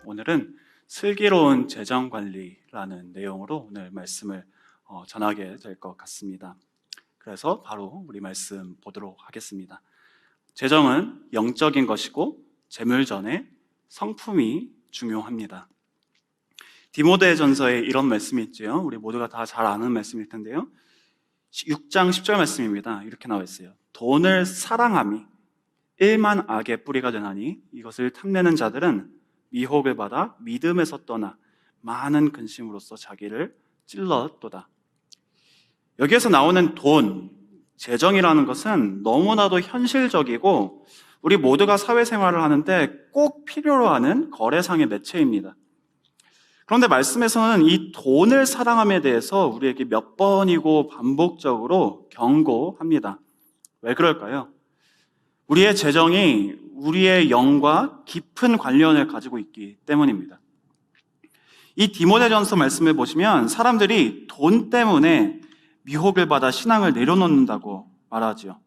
오늘은 슬기로운 재정관리라는 내용으로 오늘 말씀을 전하게 될 것 같습니다. 그래서 바로 우리 말씀 보도록 하겠습니다. 재정은 영적인 것이고 재물 전에 성품이 중요합니다. 디모데전서에 이런 말씀이 있죠. 우리 모두가 다 잘 아는 말씀일 텐데요. 6장 10절 말씀입니다. 이렇게 나와 있어요. 돈을 사랑함이 일만 악의 뿌리가 되나니 이것을 탐내는 자들은 미혹을 받아 믿음에서 떠나 많은 근심으로써 자기를 찔렀도다. 여기에서 나오는 돈, 재정이라는 것은 너무나도 현실적이고 우리 모두가 사회생활을 하는데 꼭 필요로 하는 거래상의 매체입니다. 그런데 말씀에서는 이 돈을 사랑함에 대해서 우리에게 몇 번이고 반복적으로 경고합니다. 왜 그럴까요? 우리의 재정이 우리의 영과 깊은 관련을 가지고 있기 때문입니다. 이 디모데전서 말씀을 보시면 사람들이 돈 때문에 미혹을 받아 신앙을 내려놓는다고 말하죠.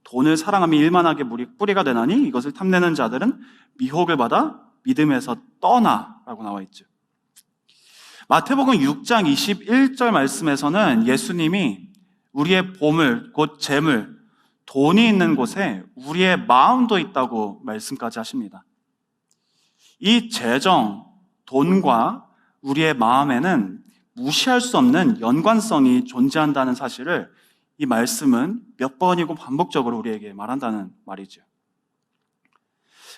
돈을 사랑함이 일만하게 뿌리가 되나니 이것을 탐내는 자들은 미혹을 받아 믿음에서 떠나라고 나와 있죠. 마태복음 6장 21절 말씀에서는 예수님이 우리의 보물, 곧 재물, 돈이 있는 곳에 우리의 마음도 있다고 말씀까지 하십니다. 이 재정, 돈과 우리의 마음에는 무시할 수 없는 연관성이 존재한다는 사실을 이 말씀은 몇 번이고 반복적으로 우리에게 말한다는 말이죠.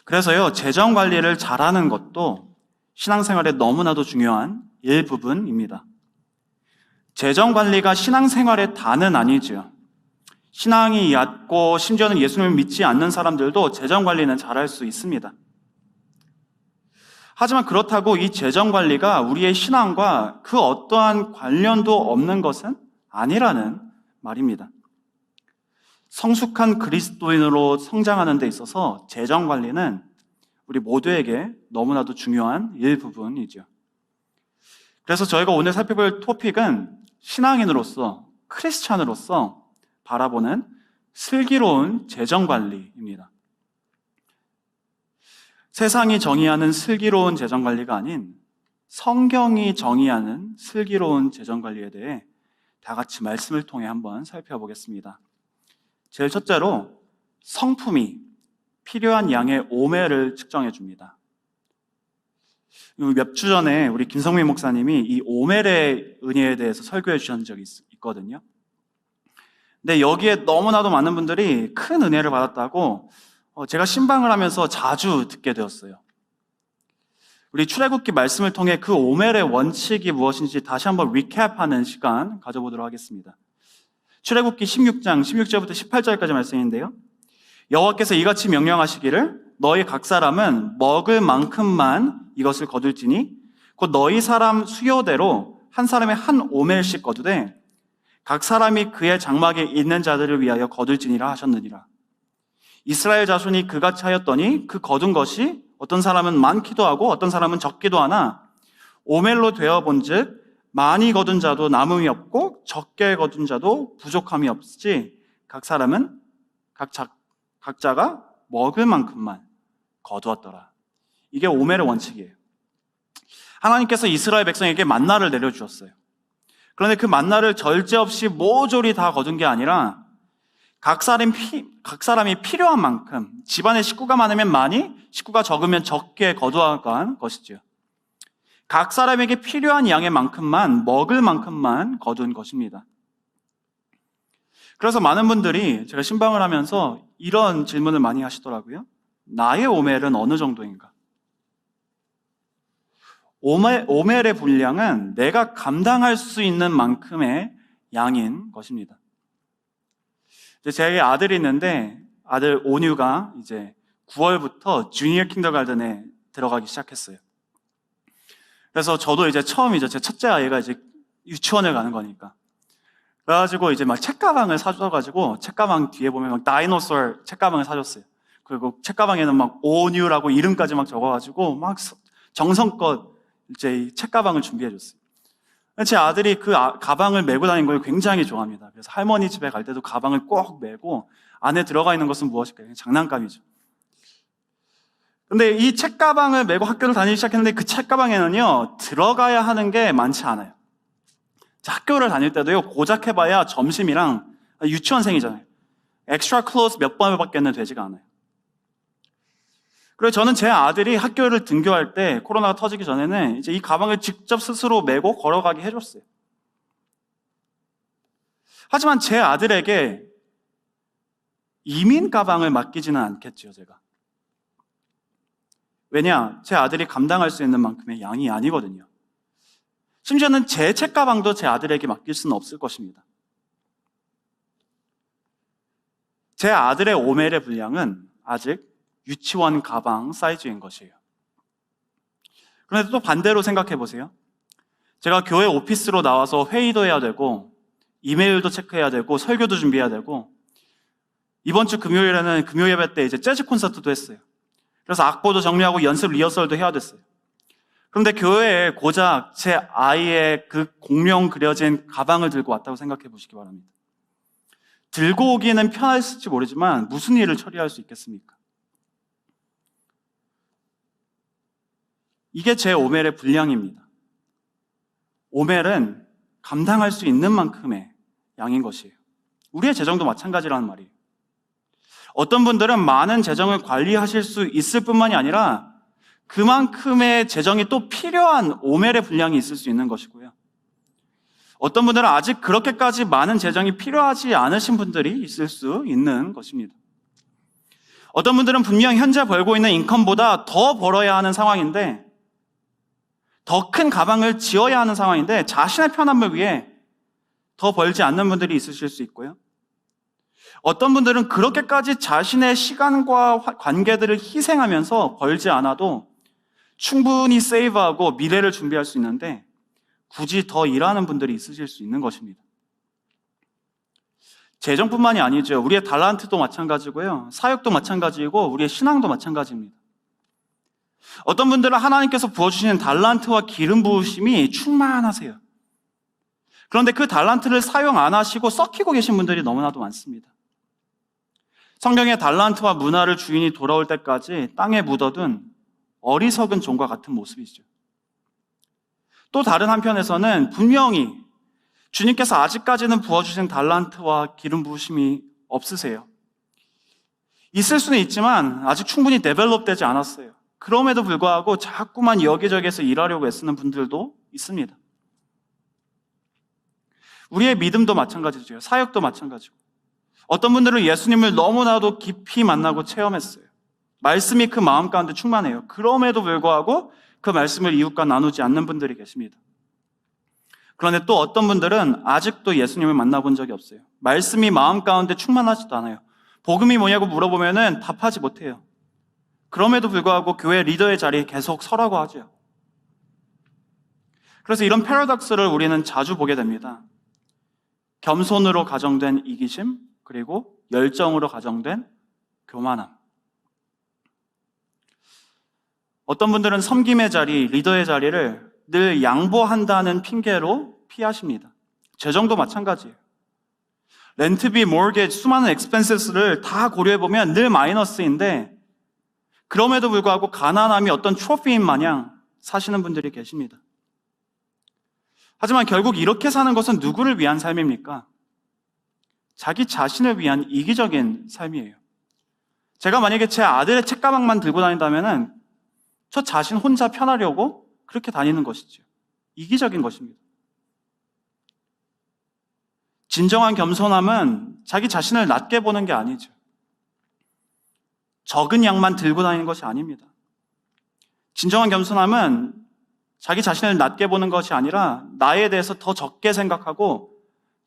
그래서요, 재정 관리를 잘하는 것도 신앙생활에 너무나도 중요한 일부분입니다. 재정 관리가 신앙생활의 다는 아니죠. 신앙이 얕고 심지어는 예수님을 믿지 않는 사람들도 재정 관리는 잘할 수 있습니다. 하지만 그렇다고 이 재정 관리가 우리의 신앙과 그 어떠한 관련도 없는 것은 아니라는 말입니다. 성숙한 그리스도인으로 성장하는 데 있어서 재정 관리는 우리 모두에게 너무나도 중요한 일부분이죠. 그래서 저희가 오늘 살펴볼 토픽은 신앙인으로서, 크리스찬으로서 바라보는 슬기로운 재정관리입니다. 세상이 정의하는 슬기로운 재정관리가 아닌 성경이 정의하는 슬기로운 재정관리에 대해 다 같이 말씀을 통해 한번 살펴보겠습니다. 제일 첫째로 성품이 필요한 양의 오매를 측정해 줍니다. 몇 주 전에 우리 김성민 목사님이 이 오멜의 은혜에 대해서 설교해 주신 적이 있거든요. 근데 여기에 너무나도 많은 분들이 큰 은혜를 받았다고 제가 신방을 하면서 자주 듣게 되었어요. 우리 출애굽기 말씀을 통해 그 오멜의 원칙이 무엇인지 다시 한번 리캡하는 시간 가져보도록 하겠습니다. 출애굽기 16장 16절부터 18절까지 말씀인데요. 여호와께서 이같이 명령하시기를 너희 각 사람은 먹을 만큼만 이것을 거둘지니 곧 너희 사람 수요대로 한 사람에 한 오멜씩 거두되 각 사람이 그의 장막에 있는 자들을 위하여 거둘지니라 하셨느니라. 이스라엘 자손이 그같이 하였더니 그 거둔 것이 어떤 사람은 많기도 하고 어떤 사람은 적기도 하나 오멜로 되어 본즉 많이 거둔 자도 남음이 없고 적게 거둔 자도 부족함이 없지 각 사람은 각자가 먹을 만큼만 거두었더라. 이게 오멜의 원칙이에요. 하나님께서 이스라엘 백성에게 만나를 내려주셨어요. 그런데 그 만나를 절제 없이 모조리 다 거둔 게 아니라 각 사람이 필요한 만큼, 집안에 식구가 많으면 많이, 식구가 적으면 적게 거두어간 것이죠. 각 사람에게 필요한 양의 만큼만, 먹을 만큼만 거둔 것입니다. 그래서 많은 분들이 제가 신방을 하면서 이런 질문을 많이 하시더라고요. 나의 오멜은 어느 정도인가? 오멜의 분량은 내가 감당할 수 있는 만큼의 양인 것입니다. 제 아들이 있는데 아들 온유가 이제 9월부터 주니어 킨더가든에 들어가기 시작했어요. 그래서 저도 이제 처음이죠. 제 첫째 아이가 이제 유치원을 가는 거니까. 그래가지고 이제 막 책가방을 사줘가지고 책가방 뒤에 보면 막 다이노소어 책가방을 사줬어요. 그리고 책가방에는 막 온유라고 이름까지 막 적어가지고 막 정성껏 이제 책가방을 준비해줬어요. 제 아들이 그 가방을 메고 다니는 걸 굉장히 좋아합니다. 그래서 할머니 집에 갈 때도 가방을 꼭 메고 안에 들어가 있는 것은 무엇일까요? 장난감이죠. 근데 이 책가방을 메고 학교를 다니기 시작했는데 그 책가방에는요, 들어가야 하는 게 많지 않아요. 학교를 다닐 때도요, 고작 해봐야 점심이랑 유치원생이잖아요. 엑스트라 클로스 몇 번밖에는 되지가 않아요. 그래서 저는 제 아들이 학교를 등교할 때 코로나가 터지기 전에는 이제 이 가방을 직접 스스로 메고 걸어가게 해줬어요. 하지만 제 아들에게 이민 가방을 맡기지는 않겠죠, 제가. 왜냐? 제 아들이 감당할 수 있는 만큼의 양이 아니거든요. 심지어는 제 책가방도 제 아들에게 맡길 수는 없을 것입니다. 제 아들의 오멜의 분량은 아직 유치원 가방 사이즈인 것이에요. 그런데 또 반대로 생각해 보세요. 제가 교회 오피스로 나와서 회의도 해야 되고 이메일도 체크해야 되고 설교도 준비해야 되고 이번 주 금요일에는 금요 예배 때 이제 재즈 콘서트도 했어요. 그래서 악보도 정리하고 연습 리허설도 해야 됐어요. 그런데 교회에 고작 제 아이의 그 공룡 그려진 가방을 들고 왔다고 생각해 보시기 바랍니다. 들고 오기는 편했을지 모르지만 무슨 일을 처리할 수 있겠습니까? 이게 제 오멜의 분량입니다. 오멜은 감당할 수 있는 만큼의 양인 것이에요. 우리의 재정도 마찬가지라는 말이에요. 어떤 분들은 많은 재정을 관리하실 수 있을 뿐만이 아니라 그만큼의 재정이 또 필요한 오멜의 분량이 있을 수 있는 것이고요. 어떤 분들은 아직 그렇게까지 많은 재정이 필요하지 않으신 분들이 있을 수 있는 것입니다. 어떤 분들은 분명 현재 벌고 있는 인컴보다 더 벌어야 하는 상황인데 더 큰 가방을 지어야 하는 상황인데 자신의 편함을 위해 더 벌지 않는 분들이 있으실 수 있고요. 어떤 분들은 그렇게까지 자신의 시간과 관계들을 희생하면서 벌지 않아도 충분히 세이브하고 미래를 준비할 수 있는데 굳이 더 일하는 분들이 있으실 수 있는 것입니다. 재정뿐만이 아니죠. 우리의 달란트도 마찬가지고요. 사역도 마찬가지이고 우리의 신앙도 마찬가지입니다. 어떤 분들은 하나님께서 부어주시는 달란트와 기름 부으심이 충만하세요. 그런데 그 달란트를 사용 안 하시고 썩히고 계신 분들이 너무나도 많습니다. 성경의 달란트와 문화를 주인이 돌아올 때까지 땅에 묻어둔 어리석은 종과 같은 모습이죠. 또 다른 한편에서는 분명히 주님께서 아직까지는 부어주신 달란트와 기름 부으심이 없으세요. 있을 수는 있지만 아직 충분히 데벨롭 되지 않았어요. 그럼에도 불구하고 자꾸만 여기저기에서 일하려고 애쓰는 분들도 있습니다. 우리의 믿음도 마찬가지죠. 사역도 마찬가지고. 어떤 분들은 예수님을 너무나도 깊이 만나고 체험했어요. 말씀이 그 마음 가운데 충만해요. 그럼에도 불구하고 그 말씀을 이웃과 나누지 않는 분들이 계십니다. 그런데 또 어떤 분들은 아직도 예수님을 만나본 적이 없어요. 말씀이 마음 가운데 충만하지도 않아요. 복음이 뭐냐고 물어보면은 답하지 못해요. 그럼에도 불구하고 교회 리더의 자리에 계속 서라고 하죠. 그래서 이런 패러독스를 우리는 자주 보게 됩니다. 겸손으로 가정된 이기심, 그리고 열정으로 가정된 교만함. 어떤 분들은 섬김의 자리, 리더의 자리를 늘 양보한다는 핑계로 피하십니다. 재정도 마찬가지예요. 렌트비, 모르게지, 수많은 엑스펜스를 다 고려해보면 늘 마이너스인데 그럼에도 불구하고 가난함이 어떤 트로피인 마냥 사시는 분들이 계십니다. 하지만 결국 이렇게 사는 것은 누구를 위한 삶입니까? 자기 자신을 위한 이기적인 삶이에요. 제가 만약에 제 아들의 책가방만 들고 다닌다면 저 자신 혼자 편하려고 그렇게 다니는 것이죠. 이기적인 것입니다. 진정한 겸손함은 자기 자신을 낮게 보는 게 아니죠. 적은 양만 들고 다니는 것이 아닙니다. 진정한 겸손함은 자기 자신을 낮게 보는 것이 아니라 나에 대해서 더 적게 생각하고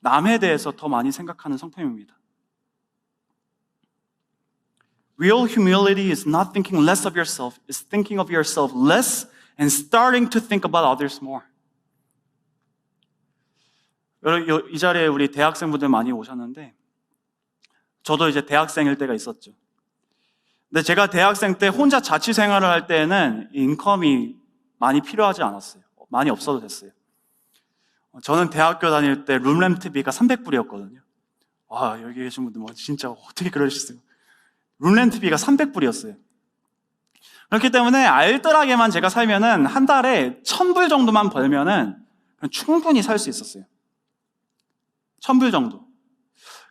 남에 대해서 더 많이 생각하는 성품입니다. Real humility is not thinking less of yourself, it's thinking of yourself less and starting to think about others more. 이 자리에 우리 대학생분들 많이 오셨는데 저도 이제 대학생일 때가 있었죠. 근데 제가 대학생 때 혼자 자취 생활을 할 때는 인컴이 많이 필요하지 않았어요. 많이 없어도 됐어요. 저는 대학교 다닐 때 룸렌트비가 300불이었거든요. 와, 여기 계신 분들 뭐 진짜 어떻게 그러셨어요? 룸렌트비가 300불이었어요. 그렇기 때문에 알뜰하게만 제가 살면은 한 달에 1,000불 정도만 벌면은 충분히 살 수 있었어요. 1,000불 정도.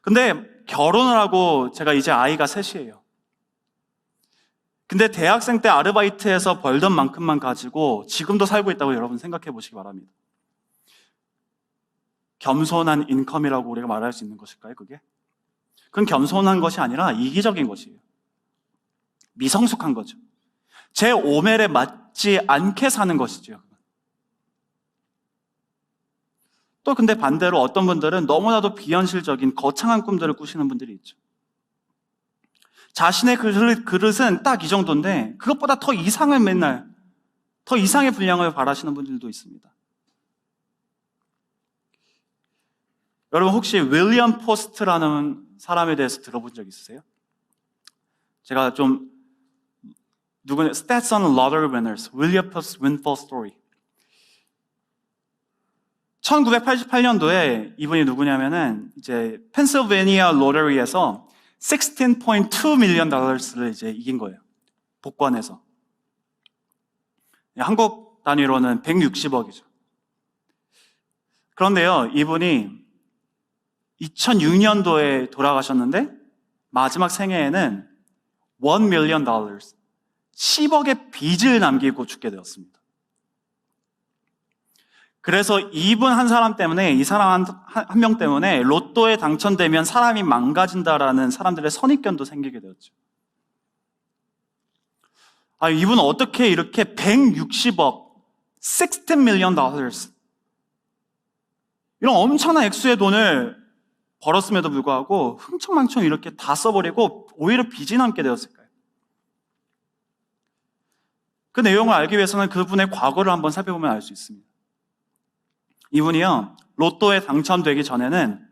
근데 결혼을 하고 제가 이제 아이가 셋이에요. 근데 대학생 때 아르바이트해서 벌던 만큼만 가지고 지금도 살고 있다고 여러분 생각해 보시기 바랍니다. 겸손한 인컴이라고 우리가 말할 수 있는 것일까요, 그게? 그건 겸손한 것이 아니라 이기적인 것이에요. 미성숙한 거죠. 제 오멜에 맞지 않게 사는 것이죠. 또 근데 반대로 어떤 분들은 너무나도 비현실적인 거창한 꿈들을 꾸시는 분들이 있죠. 자신의 그릇은 딱 이 정도인데 그것보다 더 이상을 맨날 더 이상의 분량을 바라시는 분들도 있습니다. 여러분 혹시 윌리엄 포스트라는 사람에 대해서 들어본 적 있으세요? 제가 좀 Stats on Lottery Winners, William Post Windfall Story. 1988년도에 이분이 누구냐면은 이제 펜실베니아 로터리에서 $16.2 million 이제 이긴 거예요. 복권에서. 한국 단위로는 160억이죠. 그런데요, 이분이 2006년도에 돌아가셨는데 마지막 생애에는 $1 million, 10억의 빚을 남기고 죽게 되었습니다. 그래서 이분 한 사람 때문에, 이 사람 한 명 때문에 로또에 당첨되면 사람이 망가진다라는 사람들의 선입견도 생기게 되었죠. 이분은 어떻게 이렇게 160억, $16 million, 이런 엄청난 액수의 돈을 벌었음에도 불구하고 흥청망청 이렇게 다 써버리고 오히려 빚이 남게 되었을까요? 그 내용을 알기 위해서는 그분의 과거를 한번 살펴보면 알 수 있습니다. 이분이요, 로또에 당첨되기 전에는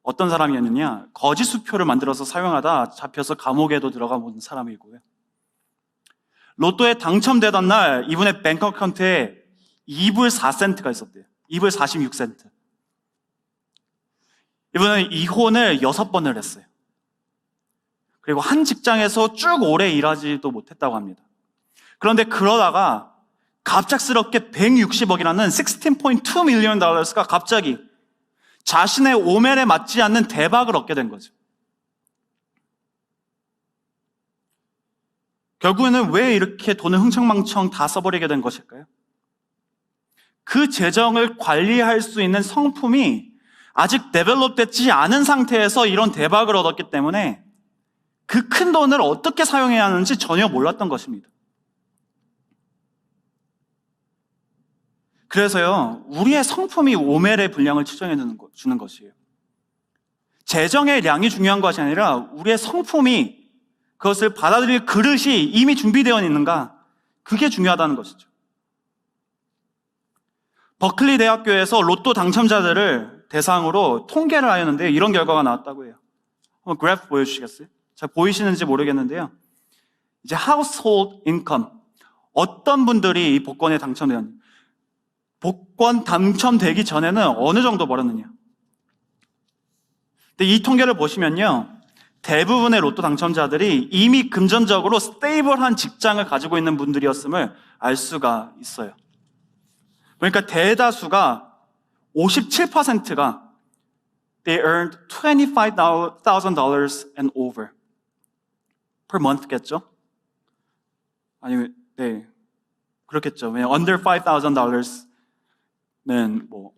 어떤 사람이었느냐, 거짓 수표를 만들어서 사용하다 잡혀서 감옥에도 들어가 본 사람이고요. 로또에 당첨되던 날 이분의 뱅크 어카운트에 2불 4센트가 있었대요. 2불 46센트. 이분은 이혼을 6번을 했어요. 그리고 한 직장에서 쭉 오래 일하지도 못했다고 합니다. 그런데 그러다가 갑작스럽게 160억이라는 $16.2 million가 갑자기 자신의 오멜에 맞지 않는 대박을 얻게 된 거죠. 결국에는 왜 이렇게 돈을 흥청망청 다 써버리게 된 것일까요? 그 재정을 관리할 수 있는 성품이 아직 데벨롭되지 않은 상태에서 이런 대박을 얻었기 때문에 그 큰 돈을 어떻게 사용해야 하는지 전혀 몰랐던 것입니다. 그래서요, 우리의 성품이 오멜의 분량을 측정해 주는 것이에요. 재정의 량이 중요한 것이 아니라 우리의 성품이, 그것을 받아들일 그릇이 이미 준비되어 있는가, 그게 중요하다는 것이죠. 버클리 대학교에서 로또 당첨자들을 대상으로 통계를 하였는데 이런 결과가 나왔다고 해요. 한번 그래프 보여주시겠어요? 잘 보이시는지 모르겠는데요. 이제 household income, 어떤 분들이 이 복권에 당첨되었는지, 복권 당첨되기 전에는 어느 정도 벌었느냐. 근데 이 통계를 보시면요, 대부분의 로또 당첨자들이 이미 금전적으로 스테이블한 직장을 가지고 있는 분들이었음을 알 수가 있어요. 그러니까 대다수가 57%가 they earned $25,000 and over per month겠죠? 아니면 네, 그렇겠죠. 왜냐면 under $5,000는 뭐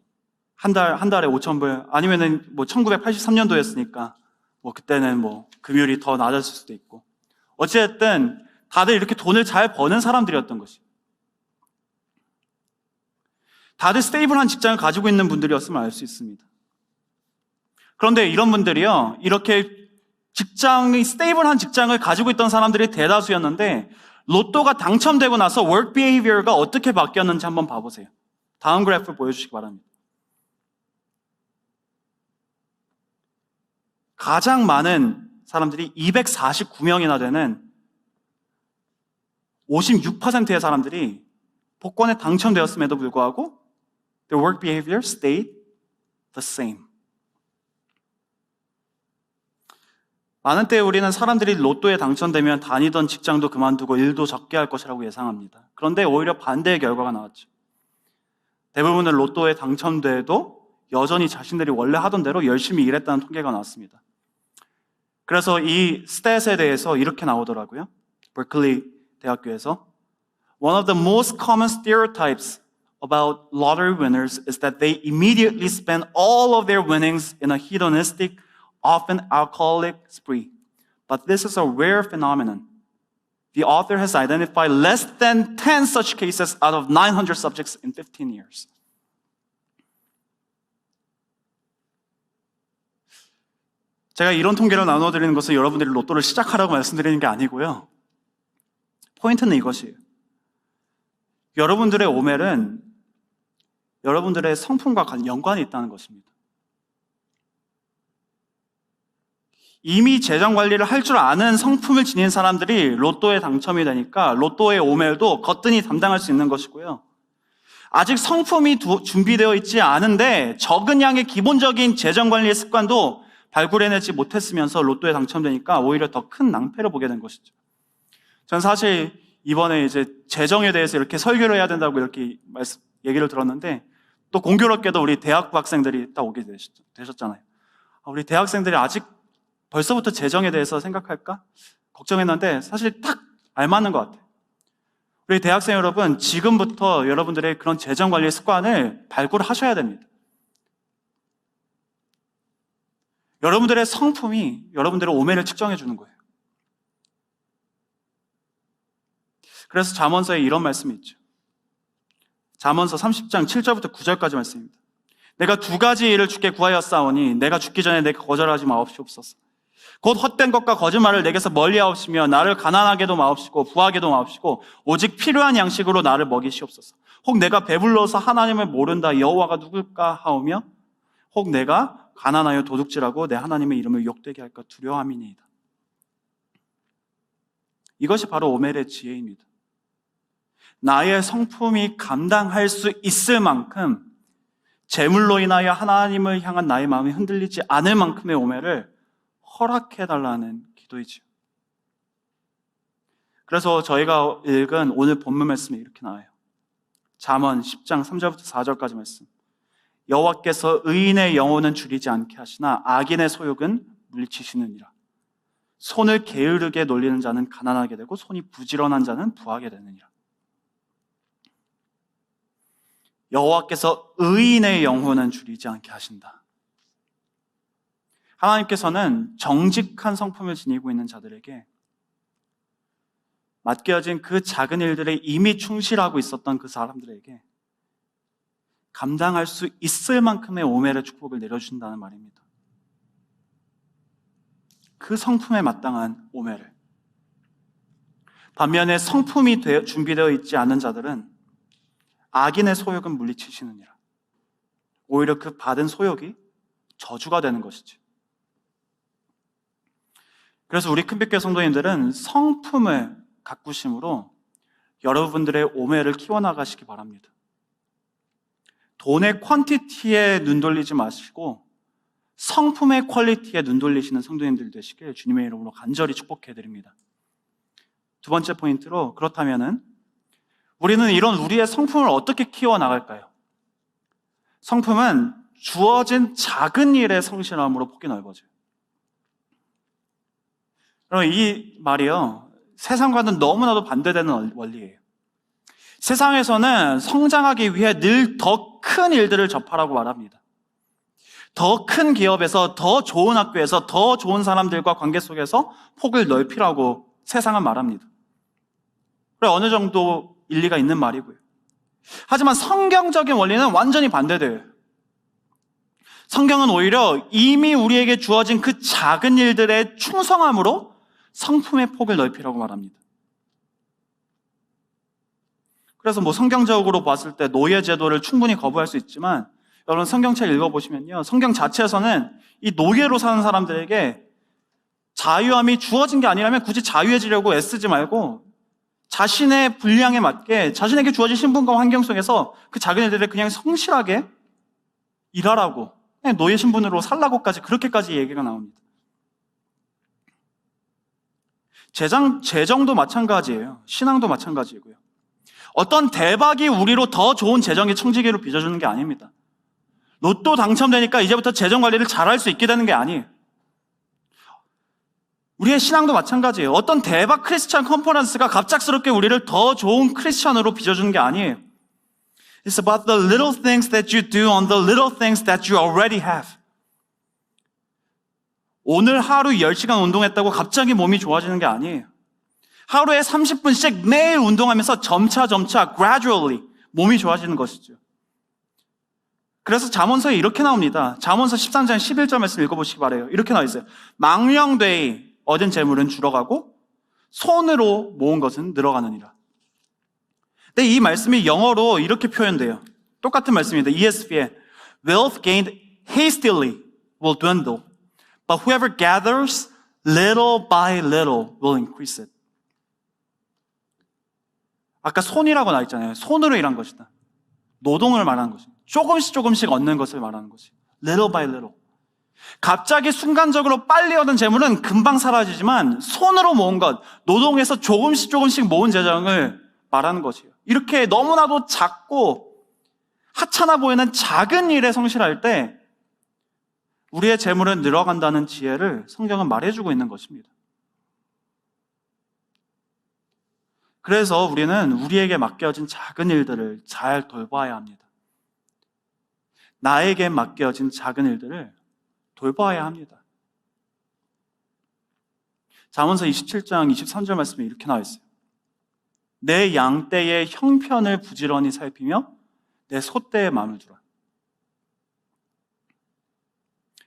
한 달에 5,000불, 아니면은 뭐 1983년도였으니까 뭐 그때는 뭐 금율이 더 낮았을 수도 있고, 어쨌든 다들 이렇게 돈을 잘 버는 사람들이었던 것이, 다들 스테이블한 직장을 가지고 있는 분들이었음을 알 수 있습니다. 그런데 이런 분들이요, 이렇게 스테이블한 직장을 가지고 있던 사람들이 대다수였는데 로또가 당첨되고 나서 work behavior가 어떻게 바뀌었는지 한번 봐보세요. 다음 그래프 보여주시기 바랍니다. 가장 많은 사람들이 249명이나 되는 56%의 사람들이 복권에 당첨되었음에도 불구하고 their work behavior stayed the same. 많은 때 우리는 사람들이 로또에 당첨되면 다니던 직장도 그만두고 일도 적게 할 것이라고 예상합니다. 그런데 오히려 반대의 결과가 나왔죠. 대부분은 로또에 당첨돼도 여전히 자신들이 원래 하던 대로 열심히 일했다는 통계가 나왔습니다. 그래서 이 스탯에 대해서 이렇게 나오더라고요. 버클리 대학교에서 One of the most common stereotypes about lottery winners is that they immediately spend all of their winnings in a hedonistic, often alcoholic spree. But this is a rare phenomenon. The author has identified less than 10 such cases out of 900 subjects in 15 years. 제가 이런 통계를 나눠드리는 것은 여러분들이 로또를 시작하라고 말씀드리는 게 아니고요. 포인트는 이것이에요. 여러분들의 오멜은 여러분들의 성품과 연관이 있다는 것입니다. 이미 재정 관리를 할 줄 아는 성품을 지닌 사람들이 로또에 당첨이 되니까 로또의 오멜도 거뜬히 담당할 수 있는 것이고요. 아직 성품이 준비되어 있지 않은데 적은 양의 기본적인 재정 관리의 습관도 발굴해내지 못했으면서 로또에 당첨되니까 오히려 더 큰 낭패를 보게 된 것이죠. 전 사실 이번에 이제 재정에 대해서 이렇게 설교를 해야 된다고 이렇게 얘기를 들었는데 또 공교롭게도 우리 대학부 학생들이 딱 오게 되셨잖아요. 우리 대학생들이 아직 벌써부터 재정에 대해서 생각할까? 걱정했는데 사실 딱 알맞는 것 같아요. 우리 대학생 여러분, 지금부터 여러분들의 그런 재정 관리의 습관을 발굴하셔야 됩니다. 여러분들의 성품이 여러분들의 오매를 측정해 주는 거예요. 그래서 잠언서에 이런 말씀이 있죠. 잠언서 30장 7절부터 9절까지 말씀입니다. 내가 두 가지 일을 주께 구하였사오니 내가 죽기 전에 내게 거절하지 마옵시옵소서. 곧 헛된 것과 거짓말을 내게서 멀리하옵시며 나를 가난하게도 마옵시고 부하게도 마옵시고 오직 필요한 양식으로 나를 먹이시옵소서. 혹 내가 배불러서 하나님을 모른다 여호와가 누굴까 하오며 혹 내가 가난하여 도둑질하고 내 하나님의 이름을 욕되게 할까 두려워함이니이다. 이것이 바로 오멜의 지혜입니다. 나의 성품이 감당할 수 있을 만큼 재물로 인하여 하나님을 향한 나의 마음이 흔들리지 않을 만큼의 오멜을 허락해달라는 기도이지요. 그래서 저희가 읽은 오늘 본문 말씀이 이렇게 나와요. 잠언 10장 3절부터 4절까지 말씀. 여호와께서 의인의 영혼은 줄이지 않게 하시나 악인의 소욕은 물리치시느니라. 손을 게으르게 놀리는 자는 가난하게 되고 손이 부지런한 자는 부하게 되느니라. 여호와께서 의인의 영혼은 줄이지 않게 하신다. 하나님께서는 정직한 성품을 지니고 있는 자들에게 맡겨진 그 작은 일들에 이미 충실하고 있었던 그 사람들에게 감당할 수 있을 만큼의 오멜의 축복을 내려주신다는 말입니다. 그 성품에 마땅한 오멜을. 반면에 성품이 준비되어 있지 않은 자들은 악인의 소욕은 물리치시느니라. 오히려 그 받은 소욕이 저주가 되는 것이지. 그래서 우리 큰빛교회 성도님들은 성품을 가꾸심으로 여러분들의 오멜을 키워나가시기 바랍니다. 돈의 퀀티티에 눈 돌리지 마시고 성품의 퀄리티에 눈 돌리시는 성도님들 되시길 주님의 이름으로 간절히 축복해드립니다. 두 번째 포인트로, 그렇다면은 우리는 이런 우리의 성품을 어떻게 키워나갈까요? 성품은 주어진 작은 일의 성실함으로 폭이 넓어져요. 그럼 이 말이요, 세상과는 너무나도 반대되는 원리예요. 세상에서는 성장하기 위해 늘 더 큰 일들을 접하라고 말합니다. 더 큰 기업에서, 더 좋은 학교에서, 더 좋은 사람들과 관계 속에서 폭을 넓히라고 세상은 말합니다. 그래, 어느 정도 일리가 있는 말이고요. 하지만 성경적인 원리는 완전히 반대돼요. 성경은 오히려 이미 우리에게 주어진 그 작은 일들의 충성함으로 성품의 폭을 넓히라고 말합니다. 그래서 성경적으로 봤을 때 노예 제도를 충분히 거부할 수 있지만 여러분 성경책 읽어보시면요, 성경 자체에서는 이 노예로 사는 사람들에게 자유함이 주어진 게 아니라면 굳이 자유해지려고 애쓰지 말고 자신의 분량에 맞게 자신에게 주어진 신분과 환경 속에서 그 작은 일들을 그냥 성실하게 일하라고, 그냥 노예 신분으로 살라고까지, 그렇게까지 얘기가 나옵니다. 재정도 마찬가지예요. 신앙도 마찬가지고요. 어떤 대박이 우리로 더 좋은 재정의 청지기로 빚어주는 게 아닙니다. 로또 당첨되니까 이제부터 재정 관리를 잘할 수 있게 되는 게 아니에요. 우리의 신앙도 마찬가지예요. 어떤 대박 크리스찬 컨퍼런스가 갑작스럽게 우리를 더 좋은 크리스찬으로 빚어주는 게 아니에요. It's about the little things that you do on the little things that you already have. 오늘 하루 10시간 운동했다고 갑자기 몸이 좋아지는 게 아니에요. 하루에 30분씩 매일 운동하면서 점차 gradually 몸이 좋아지는 것이죠. 그래서 잠언서에 이렇게 나옵니다. 잠언서 13장 11절 말씀 읽어보시기 바라요. 이렇게 나와 있어요. 망령되이 얻은 재물은 줄어가고 손으로 모은 것은 늘어가느니라. 근데 이 말씀이 영어로 이렇게 표현돼요. 똑같은 말씀입니다. ESV에 Wealth gained hastily will dwindle, but whoever gathers little by little will increase it. 아까 손이라고 나와 있잖아요. 손으로 일한 것이다. 노동을 말하는 것이다. 조금씩 얻는 것을 말하는 것이. Little by little. 갑자기 순간적으로 빨리 얻은 재물은 금방 사라지지만 손으로 모은 것, 노동해서 조금씩 모은 재정을 말하는 것이에요. 이렇게 너무나도 작고 하찮아 보이는 작은 일에 성실할 때 우리의 재물은 늘어간다는 지혜를 성경은 말해주고 있는 것입니다. 그래서 우리는 우리에게 맡겨진 작은 일들을 잘 돌봐야 합니다. 나에게 맡겨진 작은 일들을 돌봐야 합니다. 잠언서 27장 23절 말씀에 이렇게 나와 있어요. 내 양떼의 형편을 부지런히 살피며 내 소떼의 마음을 두라.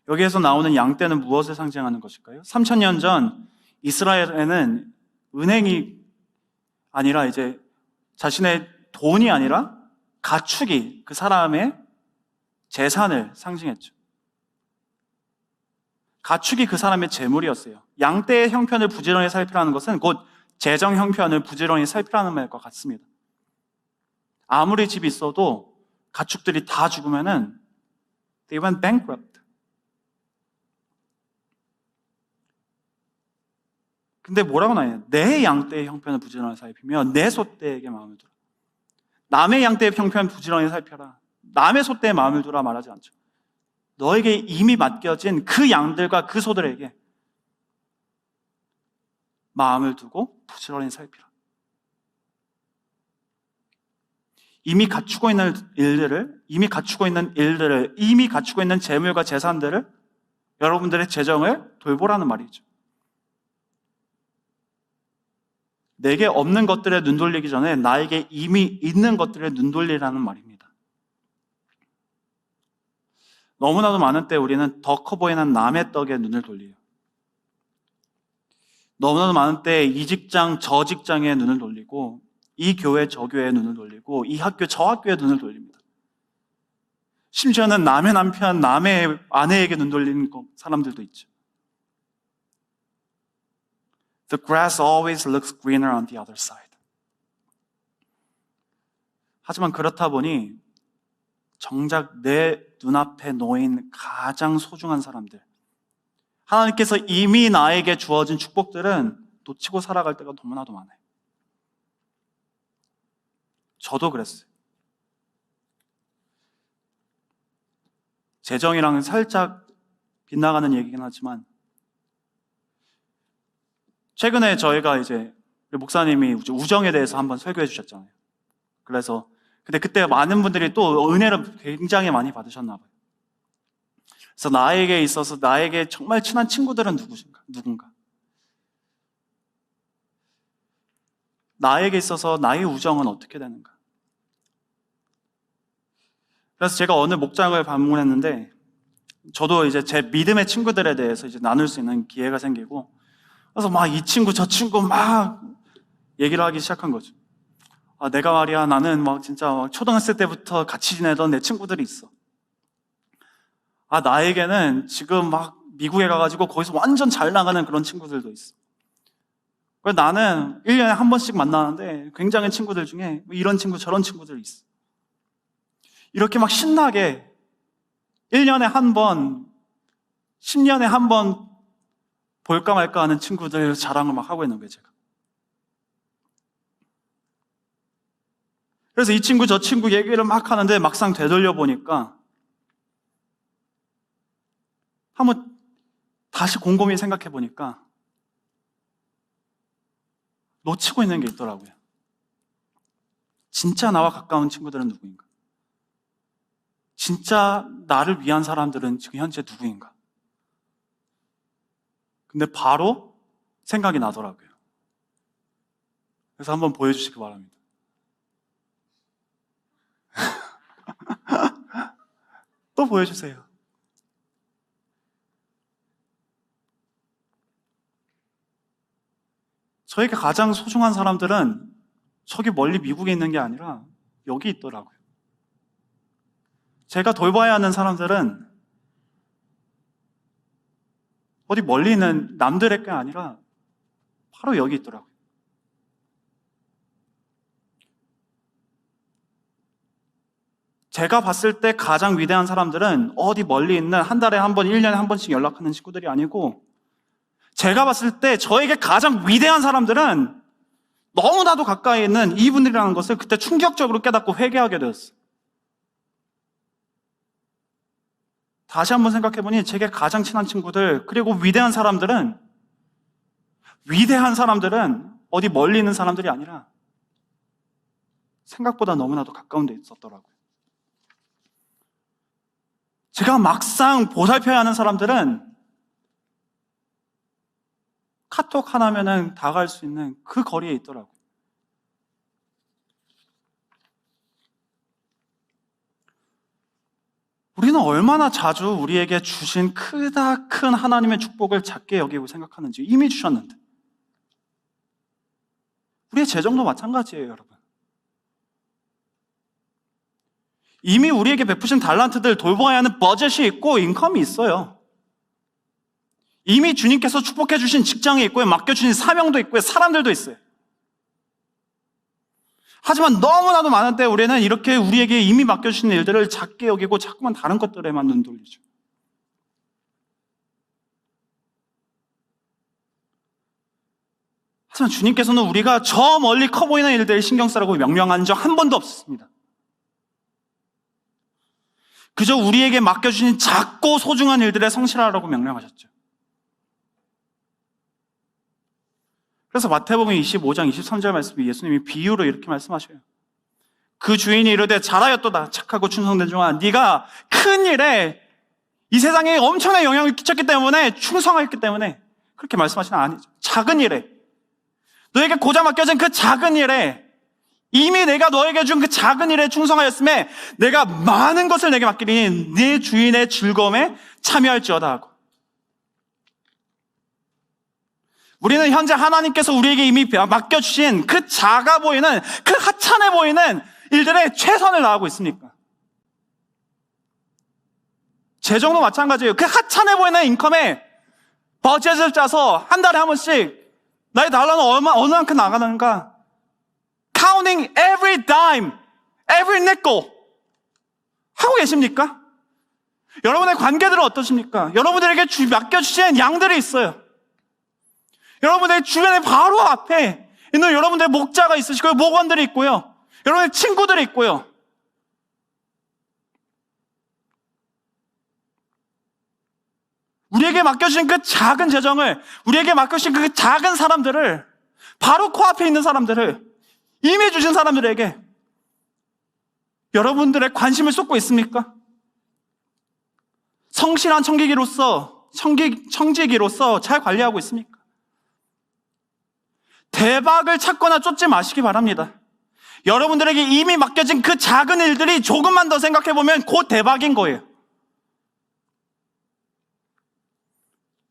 여기에서 나오는 양떼는 무엇을 상징하는 것일까요? 3000년 전 이스라엘에는 은행이 아니라 이제 자신의 돈이 아니라 가축이 그 사람의 재산을 상징했죠. 가축이 그 사람의 재물이었어요. 양떼의 형편을 부지런히 살피라는 것은 곧 재정 형편을 부지런히 살피라는 말과 같습니다. 아무리 집이 있어도 가축들이 다 죽으면은 they went bankrupt. 근데 뭐라고 나와요? 내 양떼의 형편을 부지런히 살피며 내 소떼에게 마음을 두라. 남의 양떼의 형편을 부지런히 살펴라. 남의 소떼의 마음을 두라 말하지 않죠. 너에게 이미 맡겨진 그 양들과 그 소들에게 마음을 두고 부지런히 살피라. 이미 갖추고 있는 일들을, 이미 갖추고 있는 재물과 재산들을, 여러분들의 재정을 돌보라는 말이죠. 내게 없는 것들에 눈 돌리기 전에 나에게 이미 있는 것들에 눈 돌리라는 말입니다. 너무나도 많은 때 우리는 더 커 보이는 남의 떡에 눈을 돌려요. 너무나도 많은 때 이 직장 저 직장에 눈을 돌리고 이 교회 저 교회에 눈을 돌리고 이 학교 저 학교에 눈을 돌립니다. 심지어는 남의 남편, 남의 아내에게 눈 돌리는 사람들도 있죠. The grass always looks greener on the other side. 하지만 그렇다 보니 정작 내 눈앞에 놓인 가장 소중한 사람들, 하나님께서 이미 나에게 주어진 축복들은 놓치고 살아갈 때가 너무나도 많아요. 저도 그랬어요. 재정이랑 살짝 빗나가는 얘기긴 하지만 최근에 저희가 이제 목사님이 우정에 대해서 한번 설교해 주셨잖아요. 그래서 근데 그때 많은 분들이 또 은혜를 굉장히 많이 받으셨나 봐요. 그래서 나에게 있어서 나에게 정말 친한 친구들은 누군가? 나에게 있어서 나의 우정은 어떻게 되는가? 그래서 제가 어느 목장을 방문했는데 저도 이제 제 믿음의 친구들에 대해서 이제 나눌 수 있는 기회가 생기고 그래서 막 이 친구 저 친구 막 얘기를 하기 시작한 거죠. 아, 내가 말이야 나는 막 진짜 막 초등학생 때부터 같이 지내던 내 친구들이 있어. 아, 나에게는 지금 막 미국에 가가지고 거기서 완전 잘 나가는 그런 친구들도 있어. 그래서 나는 1년에 한 번씩 만나는데 굉장히 친구들 중에 이런 친구 저런 친구들이 있어. 이렇게 막 신나게 1년에 한 번, 10년에 한 번 볼까 말까 하는 친구들 자랑을 막 하고 있는 거예요, 제가. 그래서 이 친구 저 친구 얘기를 막 하는데 막상 되돌려 보니까 한번 다시 곰곰이 생각해 보니까 놓치고 있는 게 있더라고요. 진짜 나와 가까운 친구들은 누구인가? 진짜 나를 위한 사람들은 지금 현재 누구인가? 근데 바로 생각이 나더라고요. 그래서 한번 보여주시기 바랍니다. 또 보여주세요. 저에게 가장 소중한 사람들은 저기 멀리 미국에 있는 게 아니라 여기 있더라고요. 제가 돌봐야 하는 사람들은 어디 멀리 있는 남들의 게 아니라 바로 여기 있더라고요. 제가 봤을 때 가장 위대한 사람들은 어디 멀리 있는 한 달에 한 번, 1년에 한 번씩 연락하는 친구들이 아니고, 제가 봤을 때 저에게 가장 위대한 사람들은 너무나도 가까이 있는 이분들이라는 것을 그때 충격적으로 깨닫고 회개하게 되었어요. 다시 한번 생각해보니 제게 가장 친한 친구들, 그리고 위대한 사람들은 어디 멀리 있는 사람들이 아니라 생각보다 너무나도 가까운 데 있었더라고요. 제가 막상 보살펴야 하는 사람들은 카톡 하나면은 다 갈 수 있는 그 거리에 있더라고요. 우리는 얼마나 자주 우리에게 주신 크다 큰 하나님의 축복을 작게 여기고 생각하는지. 이미 주셨는데. 우리의 재정도 마찬가지예요, 여러분. 이미 우리에게 베푸신 달란트들 돌봐야 하는 버젯이 있고 인컴이 있어요. 이미 주님께서 축복해 주신 직장이 있고요, 맡겨주신 사명도 있고요, 사람들도 있어요. 하지만 너무나도 많은데 우리는 이렇게 우리에게 이미 맡겨주신 일들을 작게 여기고 자꾸만 다른 것들에만 눈 돌리죠. 하지만 주님께서는 우리가 저 멀리 커 보이는 일들을 신경 쓰라고 명령한 적 한 번도 없습니다. 그저 우리에게 맡겨주신 작고 소중한 일들에 성실하라고 명령하셨죠. 그래서 마태복음 25장 23절 말씀에 예수님이 비유로 이렇게 말씀하셔요. 그 주인이 이르되 잘하였도다 착하고 충성된 종아, 네가 큰 일에 이 세상에 엄청난 영향을 끼쳤기 때문에, 충성했기 때문에 그렇게 말씀하시는 아니죠. 작은 일에, 너에게 고자 맡겨진 그 작은 일에, 이미 내가 너에게 준 그 작은 일에 충성하였음에 내가 많은 것을 내게 맡기리니 네 주인의 즐거움에 참여할지어다 하고. 우리는 현재 하나님께서 우리에게 이미 맡겨주신 그 작아 보이는, 그 하찮아 보이는 일들에 최선을 다하고 있습니까? 재정도 마찬가지예요. 그 하찮아 보이는 인컴에 버젯을 짜서 한 달에 한 번씩 나의 달러는 어느 만큼 나가는가, counting every dime, every nickel 하고 계십니까? 여러분의 관계들은 어떠십니까? 여러분들에게 맡겨주신 양들이 있어요. 여러분의 주변에 바로 앞에 있는 여러분들의 목자가 있으시고요, 목원들이 있고요, 여러분의 친구들이 있고요. 우리에게 맡겨주신 그 작은 재정을, 우리에게 맡겨주신 그 작은 사람들을, 바로 코앞에 있는 사람들을, 이미 주신 사람들에게 여러분들의 관심을 쏟고 있습니까? 성실한 청지기로서 잘 관리하고 있습니까? 대박을 찾거나 쫓지 마시기 바랍니다. 여러분들에게 이미 맡겨진 그 작은 일들이 조금만 더 생각해보면 곧 대박인 거예요.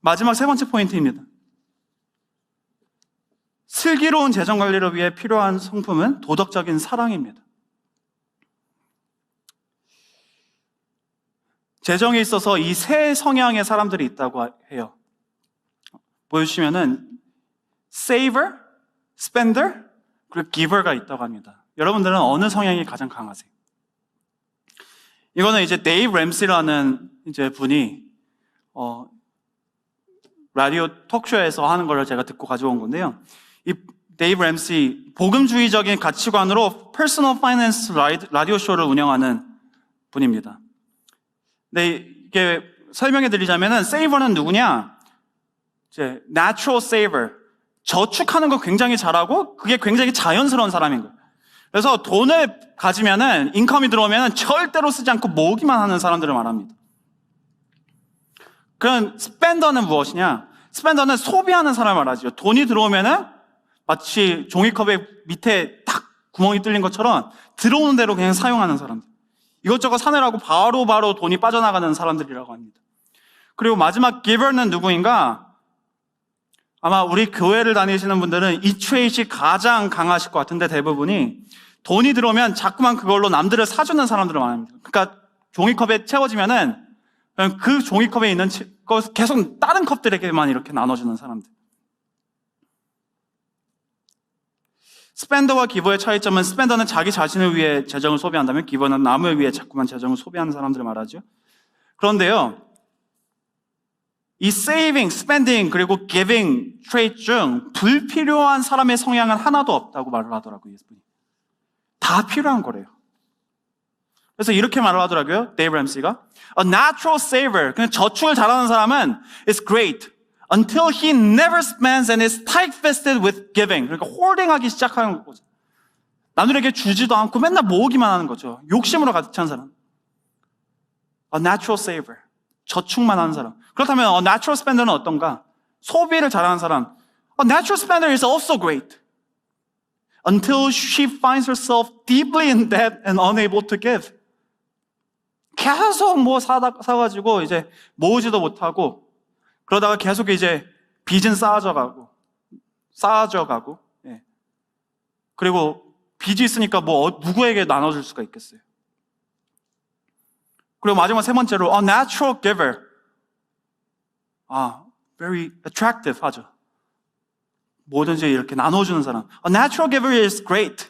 마지막 세 번째 포인트입니다. 슬기로운 재정관리를 위해 필요한 성품은 도덕적인 사랑입니다. 재정에 있어서 이 세 성향의 사람들이 있다고 해요. 보여주시면은 saver, spender, 그리고 giver가 있다고 합니다. 여러분들은 어느 성향이 가장 강하세요? 이거는 이제 데이브 램시라는 이제 분이 라디오 톡쇼에서 하는 걸 제가 듣고 가져온 건데요. 이 데이브 램시, 복음주의적인 가치관으로 퍼스널 파이낸스 라디오 쇼를 운영하는 분입니다. 근데 이게 설명해 드리자면은 세이버는 누구냐? 이제 natural saver, 저축하는 거 굉장히 잘하고 그게 굉장히 자연스러운 사람인 거예요. 그래서 돈을 가지면은 인컴이 들어오면은 절대로 쓰지 않고 모으기만 하는 사람들을 말합니다. 그럼 스펜더는 무엇이냐? 스펜더는 소비하는 사람을 말하죠. 돈이 들어오면은 마치 종이컵의 밑에 딱 구멍이 뚫린 것처럼 들어오는 대로 그냥 사용하는 사람들. 이것저것 사느라고 바로 돈이 빠져나가는 사람들이라고 합니다. 그리고 마지막 giver는 누구인가? 아마 우리 교회를 다니시는 분들은 이 트레이트이 가장 강하실 것 같은데 대부분이 돈이 들어오면 자꾸만 그걸로 남들을 사주는 사람들을 말합니다. 그러니까 종이컵에 채워지면은 그 종이컵에 있는 거 계속 다른 컵들에게만 이렇게 나눠주는 사람들. 스펜더와 기버의 차이점은 스펜더는 자기 자신을 위해 재정을 소비한다면 기버는 남을 위해 자꾸만 재정을 소비하는 사람들을 말하죠. 그런데요, 이 saving, spending, 그리고 giving 트레이트 중 불필요한 사람의 성향은 하나도 없다고 말을 하더라고요. 다 필요한 거래요. 그래서 이렇게 말을 하더라고요. 데이브 램시가 A natural saver, 그냥 저축을 잘하는 사람은 is great until he never spends and is tight-fisted with giving. 그러니까 홀딩하기 시작하는 거죠. 남들에게 주지도 않고 맨날 모으기만 하는 거죠. 욕심으로 가득 찬 사람. A natural saver, 저축만 하는 사람. 그렇다면 a natural spender는 어떤가? 소비를 잘하는 사람. A natural spender is also great until she finds herself deeply in debt and unable to give. 계속 뭐 사가지고 이제 모으지도 못하고 그러다가 계속 이제 빚은 쌓아져가고 예. 그리고 빚이 있으니까 뭐 누구에게 나눠줄 수가 있겠어요. 그리고 마지막 세 번째로 a natural giver. very attractive 하죠. 뭐든지 이렇게 나눠주는 사람. A natural giver is great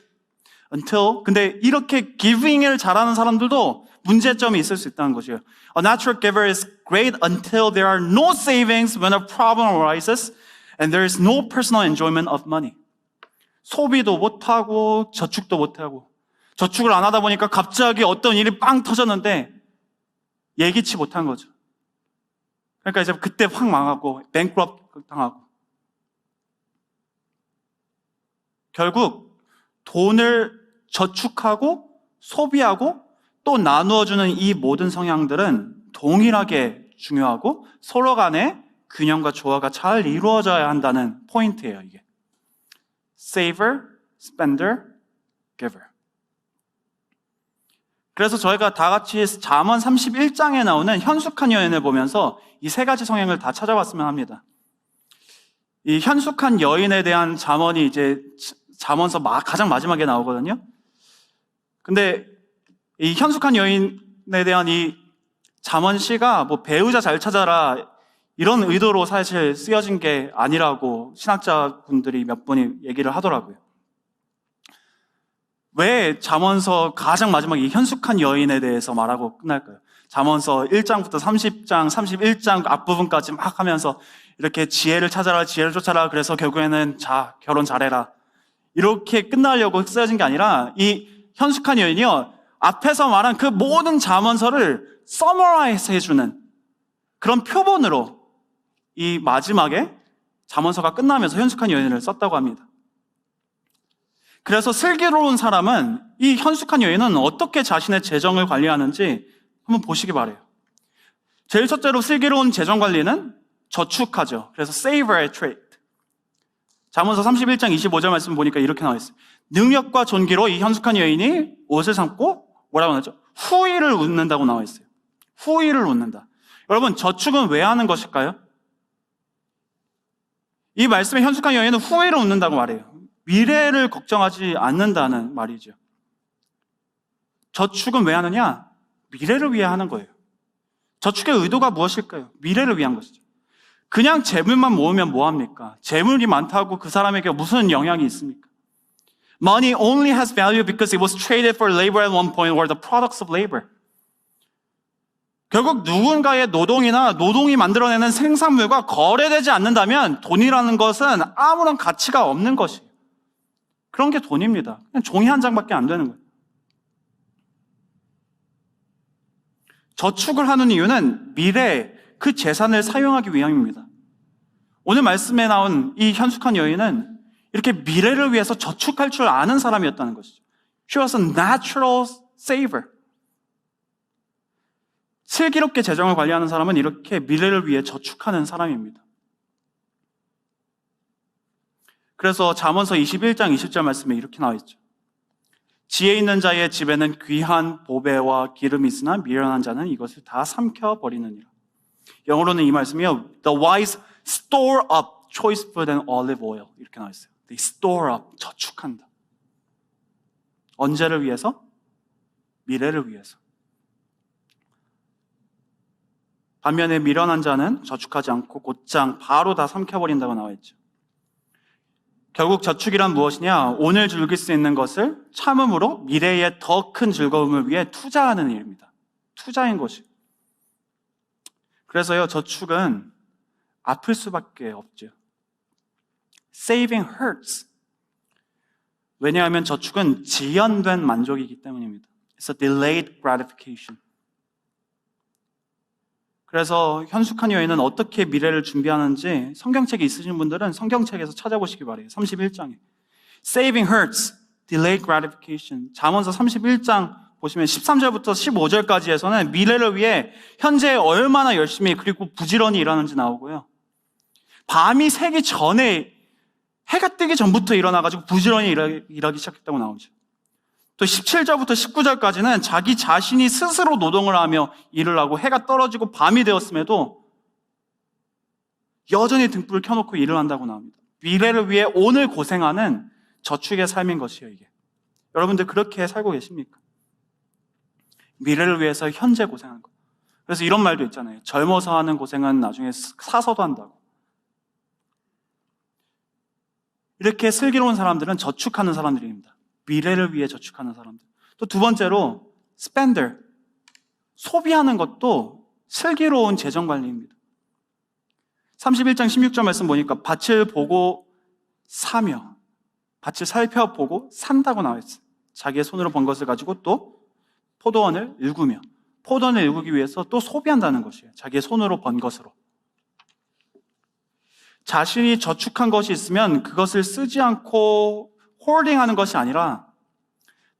until, 근데 이렇게 giving을 잘하는 사람들도 문제점이 있을 수 있다는 것이에요. A natural giver is great until there are no savings when a problem arises and there is no personal enjoyment of money. 소비도 못하고 저축도 못하고 저축을 안 하다 보니까 갑자기 어떤 일이 빵 터졌는데 예기치 못한 거죠. 그러니까 이제 그때 확 망하고 뱅크럽트 당하고 결국 돈을 저축하고 소비하고 또 나누어주는 이 모든 성향들은 동일하게 중요하고 서로 간의 균형과 조화가 잘 이루어져야 한다는 포인트예요, 이게. Saver, spender, giver. 그래서 저희가 다 같이 잠언 31장에 나오는 현숙한 여인을 보면서 이 세 가지 성향을 다 찾아봤으면 합니다. 이 현숙한 여인에 대한 잠언이 이제 잠언서 가장 마지막에 나오거든요. 근데 이 현숙한 여인에 대한 이 잠언시가 뭐 배우자 잘 찾아라 이런 의도로 사실 쓰여진 게 아니라고 신학자분들이 몇 분이 얘기를 하더라고요. 왜 잠언서 가장 마지막에 이 현숙한 여인에 대해서 말하고 끝날까요? 잠언서 1장부터 30장, 31장 앞부분까지 막 하면서 이렇게 지혜를 찾아라, 지혜를 쫓아라. 그래서 결국에는 자, 결혼 잘해라. 이렇게 끝나려고 쓰여진 게 아니라 이 현숙한 여인이요, 앞에서 말한 그 모든 잠언서를 서머라이즈 해주는 그런 표본으로 이 마지막에 잠언서가 끝나면서 현숙한 여인을 썼다고 합니다. 그래서 슬기로운 사람은 이 현숙한 여인은 어떻게 자신의 재정을 관리하는지 한번 보시기 바라요. 제일 첫째로 슬기로운 재정 관리는 저축하죠. 그래서 save의 trait. 잠언서 31장 25절 말씀 보니까 이렇게 나와 있어요. 능력과 존귀로 이 현숙한 여인이 옷을 삼고 뭐라고 하죠? 후의를 웃는다고 나와 있어요. 후의를 웃는다. 여러분, 저축은 왜 하는 것일까요? 이 말씀에 현숙한 여인은 후의를 웃는다고 말해요. 미래를 걱정하지 않는다는 말이죠. 저축은 왜 하느냐? 미래를 위해 하는 거예요. 저축의 의도가 무엇일까요? 미래를 위한 것이죠. 그냥 재물만 모으면 뭐합니까? 재물이 많다고 그 사람에게 무슨 영향이 있습니까? Money only has value because it was traded for labor at one point or the products of labor. 결국 누군가의 노동이나 노동이 만들어내는 생산물과 거래되지 않는다면 돈이라는 것은 아무런 가치가 없는 것이에요. 그런 게 돈입니다. 그냥 종이 한 장밖에 안 되는 거예요. 저축을 하는 이유는 미래에 그 재산을 사용하기 위함입니다. 오늘 말씀에 나온 이 현숙한 여인은 이렇게 미래를 위해서 저축할 줄 아는 사람이었다는 것이죠. She was a natural saver. 슬기롭게 재정을 관리하는 사람은 이렇게 미래를 위해 저축하는 사람입니다. 그래서 잠언서 21장 20절 말씀에 이렇게 나와 있죠. 지혜 있는 자의 집에는 귀한 보배와 기름이 있으나 미련한 자는 이것을 다 삼켜버리느니라. 영어로는 이 말씀이요. The wise store up choice food and olive oil. 이렇게 나와 있어요. They store up, 저축한다. 언제를 위해서? 미래를 위해서. 반면에 미련한 자는 저축하지 않고 곧장 바로 다 삼켜버린다고 나와 있죠. 결국 저축이란 무엇이냐? 오늘 즐길 수 있는 것을 참음으로 미래의 더 큰 즐거움을 위해 투자하는 일입니다. 투자인 것이. 그래서요, 저축은 아플 수밖에 없죠. Saving hurts. 왜냐하면 저축은 지연된 만족이기 때문입니다. It's a delayed gratification. 그래서 현숙한 여인은 어떻게 미래를 준비하는지 성경책이 있으신 분들은 성경책에서 찾아보시기 바래요. 31장에 Saving hurts, delayed gratification. 잠언서 31장 보시면 13절부터 15절까지에서는 미래를 위해 현재 얼마나 열심히 그리고 부지런히 일하는지 나오고요. 밤이 새기 전에 해가 뜨기 전부터 일어나가지고 부지런히 일하기 시작했다고 나오죠. 또 17절부터 19절까지는 자기 자신이 스스로 노동을 하며 일을 하고 해가 떨어지고 밤이 되었음에도 여전히 등불을 켜놓고 일을 한다고 나옵니다. 미래를 위해 오늘 고생하는 저축의 삶인 것이에요, 이게. 여러분들 그렇게 살고 계십니까? 미래를 위해서 현재 고생하는 것. 그래서 이런 말도 있잖아요. 젊어서 하는 고생은 나중에 사서도 한다고. 이렇게 슬기로운 사람들은 저축하는 사람들입니다. 미래를 위해 저축하는 사람들. 또 두 번째로 spender, 소비하는 것도 슬기로운 재정관리입니다. 31장 16절 말씀 보니까 밭을 보고 사며, 밭을 살펴보고 산다고 나와 있어요. 자기의 손으로 번 것을 가지고 또 포도원을 일구며, 포도원을 일구기 위해서 또 소비한다는 것이에요. 자기의 손으로 번 것으로. 자신이 저축한 것이 있으면 그것을 쓰지 않고 홀딩하는 것이 아니라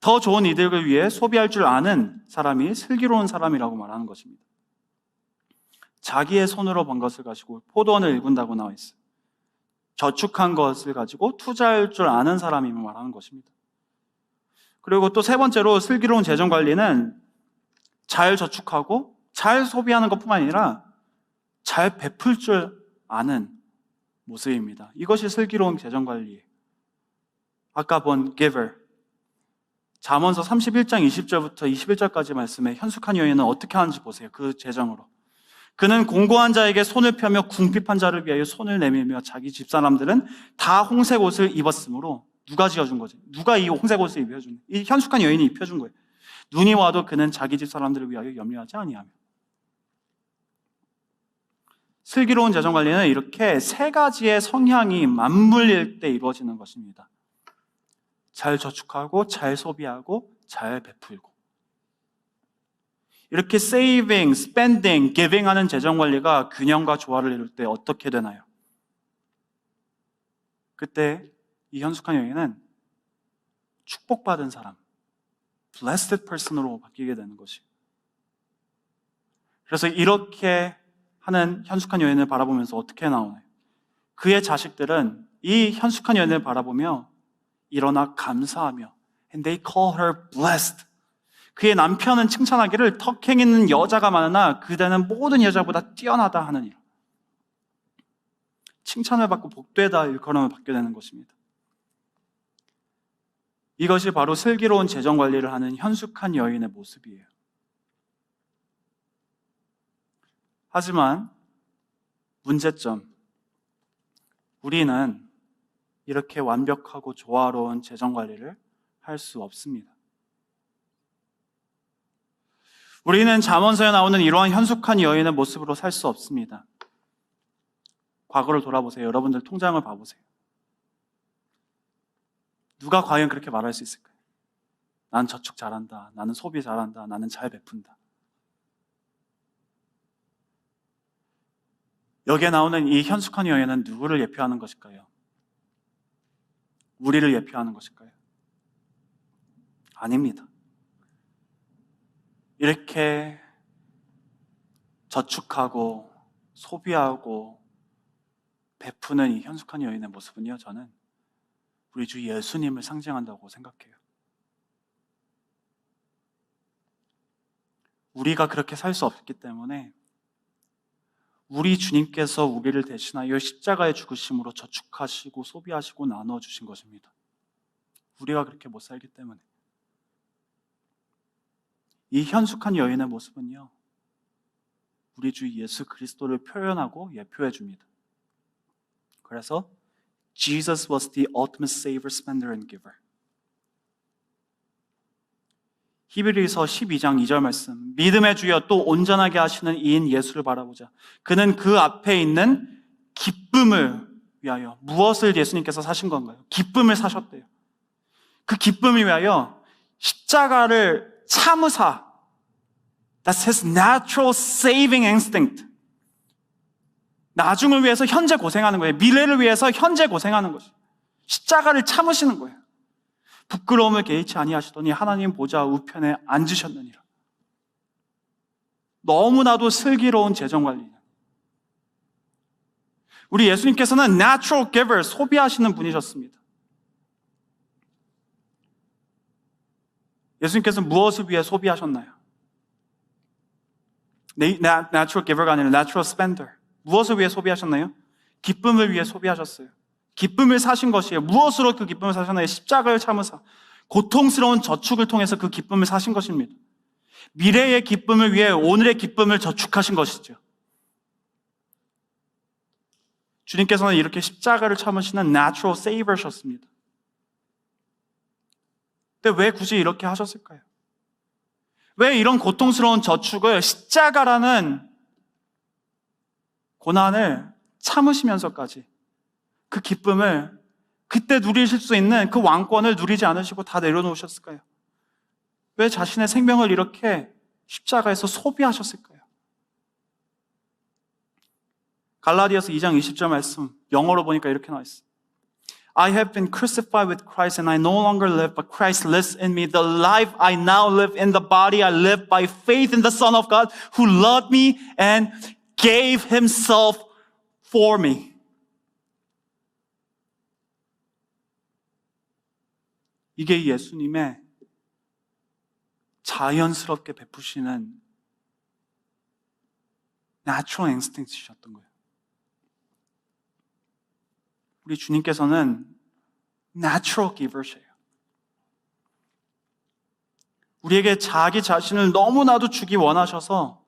더 좋은 이득을 위해 소비할 줄 아는 사람이 슬기로운 사람이라고 말하는 것입니다. 자기의 손으로 번 것을 가지고 포도원을 일군다고 나와 있어요. 저축한 것을 가지고 투자할 줄 아는 사람이 말하는 것입니다. 그리고 또 세 번째로 슬기로운 재정관리는 잘 저축하고 잘 소비하는 것뿐만 아니라 잘 베풀 줄 아는 모습입니다. 이것이 슬기로운 재정관리예요. 아까 본 giver, 잠언서 31장 20절부터 21절까지 말씀에 현숙한 여인은 어떻게 하는지 보세요. 그 재정으로. 그는 공고한 자에게 손을 펴며 궁핍한 자를 위하여 손을 내밀며 자기 집사람들은 다 홍색 옷을 입었으므로 누가 지어준 거지? 누가 이 홍색 옷을 입혀준 거예요? 이 현숙한 여인이 입혀준 거예요. 눈이 와도 그는 자기 집사람들을 위하여 염려하지 아니하며. 슬기로운 재정관리는 이렇게 세 가지의 성향이 맞물릴 때 이루어지는 것입니다. 잘 저축하고 잘 소비하고 잘 베풀고. 이렇게 saving, spending, giving 하는 재정관리가 균형과 조화를 이룰 때 어떻게 되나요? 그때 이 현숙한 여인은 축복받은 사람, blessed person으로 바뀌게 되는 것이에요. 그래서 이렇게 하는 현숙한 여인을 바라보면서 어떻게 나오나요? 그의 자식들은 이 현숙한 여인을 바라보며 일어나 감사하며 and they call her blessed. 그의 남편은 칭찬하기를 턱행 있는 여자가 많으나 그대는 모든 여자보다 뛰어나다 하는 일. 칭찬을 받고 복되다 일컬음을 받게 되는 것입니다. 이것이 바로 슬기로운 재정관리를 하는 현숙한 여인의 모습이에요. 하지만 문제점, 우리는 이렇게 완벽하고 조화로운 재정관리를 할 수 없습니다. 우리는 잠언서에 나오는 이러한 현숙한 여인의 모습으로 살 수 없습니다. 과거를 돌아보세요. 여러분들 통장을 봐보세요. 누가 과연 그렇게 말할 수 있을까요? 나는 저축 잘한다. 나는 소비 잘한다. 나는 잘 베푼다. 여기에 나오는 이 현숙한 여인은 누구를 예표하는 것일까요? 우리를 예표하는 것일까요? 아닙니다. 이렇게 저축하고 소비하고 베푸는 이 현숙한 여인의 모습은요, 저는 우리 주 예수님을 상징한다고 생각해요. 우리가 그렇게 살 수 없기 때문에 우리 주님께서 우리를 대신하여 십자가의 죽으심으로 저축하시고 소비하시고 나눠주신 것입니다. 우리가 그렇게 못 살기 때문에. 이 현숙한 여인의 모습은요, 우리 주 예수 그리스도를 표현하고 예표해 줍니다. 그래서 Jesus was the ultimate saver, spender, and giver. 히브리서 12장 2절 말씀, 믿음의 주여 또 온전하게 하시는 이인 예수를 바라보자. 그는 그 앞에 있는 기쁨을 위하여. 무엇을 예수님께서 사신 건가요? 기쁨을 사셨대요. 그 기쁨을 위하여 십자가를 참으사. That's his natural saving instinct. 나중을 위해서 현재 고생하는 거예요. 미래를 위해서 현재 고생하는 것이에요. 십자가를 참으시는 거예요. 부끄러움을 개의치 아니하시더니 하나님 보좌 우편에 앉으셨느니라. 너무나도 슬기로운 재정관리. 우리 예수님께서는 natural giver, 소비하시는 분이셨습니다. 예수님께서는 무엇을 위해 소비하셨나요? Natural giver가 아니라 natural spender. 무엇을 위해 소비하셨나요? 기쁨을 위해 소비하셨어요. 기쁨을 사신 것이에요. 무엇으로 그 기쁨을 사셨나요? 십자가를 참으사 고통스러운 저축을 통해서 그 기쁨을 사신 것입니다. 미래의 기쁨을 위해 오늘의 기쁨을 저축하신 것이죠. 주님께서는 이렇게 십자가를 참으시는 natural saver셨습니다. 근데 왜 굳이 이렇게 하셨을까요? 왜 이런 고통스러운 저축을 십자가라는 고난을 참으시면서까지 그 기쁨을 그때 누리실 수 있는 그 왕권을 누리지 않으시고 다 내려놓으셨을까요? 왜 자신의 생명을 이렇게 십자가에서 소비하셨을까요? 갈라디아서 2장 20절 말씀 영어로 보니까 이렇게 나와 있어요. I have been crucified with Christ and I no longer live, but Christ lives in me. The life I now live in the body, I live by faith in the Son of God who loved me and gave himself for me. 이게 예수님의 자연스럽게 베푸시는 natural instinct이셨던 거예요. 우리 주님께서는 natural giver세요. 우리에게 자기 자신을 너무나도 주기 원하셔서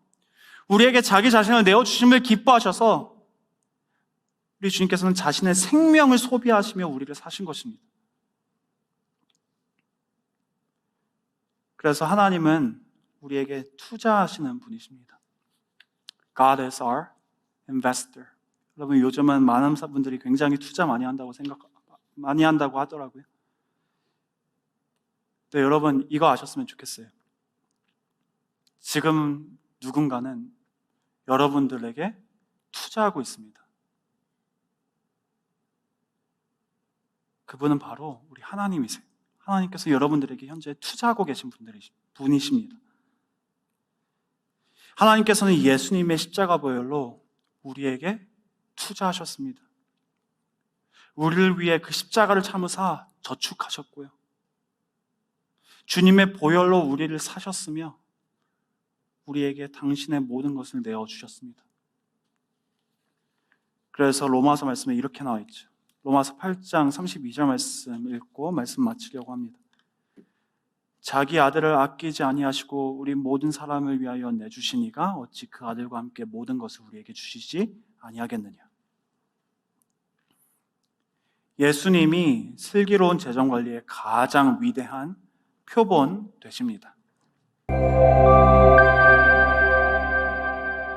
우리에게 자기 자신을 내어주심을 기뻐하셔서 우리 주님께서는 자신의 생명을 소비하시며 우리를 사신 것입니다. 그래서 하나님은 우리에게 투자하시는 분이십니다. God is our investor. 여러분 요즘은 많은 분들이 굉장히 투자 많이 한다고 하더라고요. 근데 여러분 이거 아셨으면 좋겠어요. 지금 누군가는 여러분들에게 투자하고 있습니다. 그분은 바로 우리 하나님이세요. 하나님께서 여러분들에게 현재 투자하고 계신 분이십니다. 하나님께서는 예수님의 십자가 보혈로 우리에게 투자하셨습니다. 우리를 위해 그 십자가를 참으사 저축하셨고요. 주님의 보혈로 우리를 사셨으며 우리에게 당신의 모든 것을 내어주셨습니다. 그래서 로마서 말씀에 이렇게 나와 있죠. 로마서 8장 32절 말씀 읽고 말씀 마치려고 합니다. 자기 아들을 아끼지 아니하시고 우리 모든 사람을 위하여 내주시니가 어찌 그 아들과 함께 모든 것을 우리에게 주시지 아니하겠느냐. 예수님이 슬기로운 재정관리의 가장 위대한 표본 되십니다.